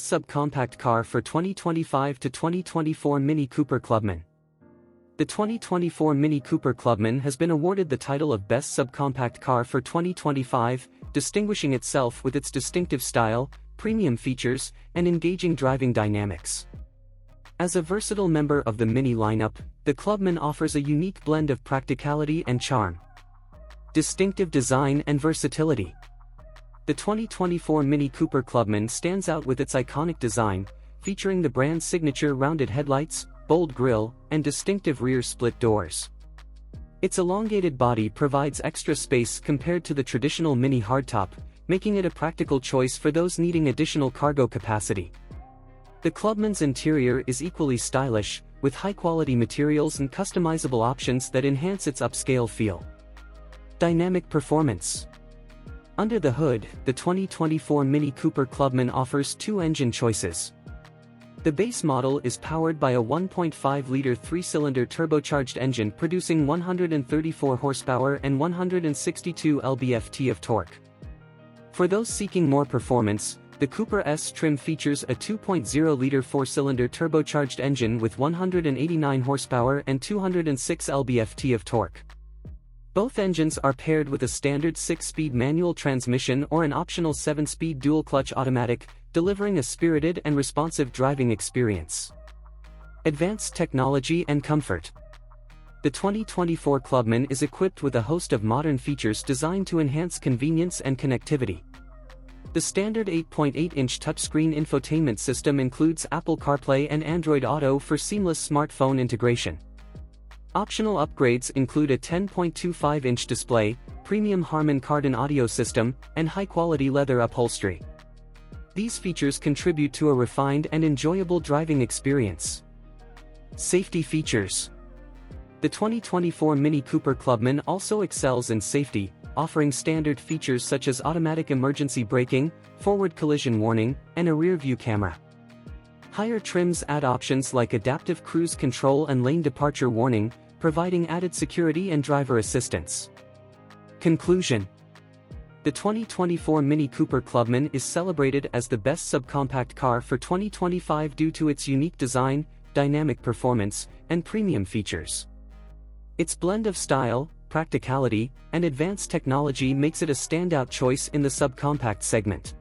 best subcompact car for 2025 to 2024 MINI Cooper Clubman. The 2024 MINI Cooper Clubman has been awarded the title of Best Subcompact Car for 2025, distinguishing itself with its distinctive style, premium features, and engaging driving dynamics. As a versatile member of the MINI lineup, the Clubman offers a unique blend of practicality and charm. Distinctive design and versatility. The 2024 MINI Cooper Clubman stands out with its iconic design, featuring the brand's signature rounded headlights, bold grille, and distinctive rear split doors. Its elongated body provides extra space compared to the traditional MINI hardtop, making it a practical choice for those needing additional cargo capacity. The Clubman's interior is equally stylish, with high-quality materials and customizable options that enhance its upscale feel. Dynamic performance. Under the hood, the 2024 MINI Cooper Clubman offers two engine choices. The base model is powered by a 1.5-liter 3-cylinder turbocharged engine producing 134 horsepower and 162 lb-ft of torque. For those seeking more performance, the Cooper S trim features a 2.0-liter 4-cylinder turbocharged engine with 189 horsepower and 206 lb-ft of torque. Both engines are paired with a standard 6-speed manual transmission or an optional 7-speed dual-clutch automatic, delivering a spirited and responsive driving experience. Advanced technology and comfort. The 2024 Clubman is equipped with a host of modern features designed to enhance convenience and connectivity. The standard 8.8-inch touchscreen infotainment system includes Apple CarPlay and Android Auto for seamless smartphone integration. Optional upgrades include a 10.25-inch display, premium Harman Kardon audio system, and high-quality leather upholstery. These features contribute to a refined and enjoyable driving experience. Safety features. The 2024 MINI Cooper Clubman also excels in safety, offering standard features such as automatic emergency braking, forward collision warning, and a rear-view camera. Higher trims add options like adaptive cruise control and lane departure warning, providing added security and driver assistance. Conclusion. The 2024 MINI Cooper Clubman is celebrated as the best subcompact car for 2025 due to its unique design, dynamic performance, and premium features. Its blend of style, practicality, and advanced technology makes it a standout choice in the subcompact segment.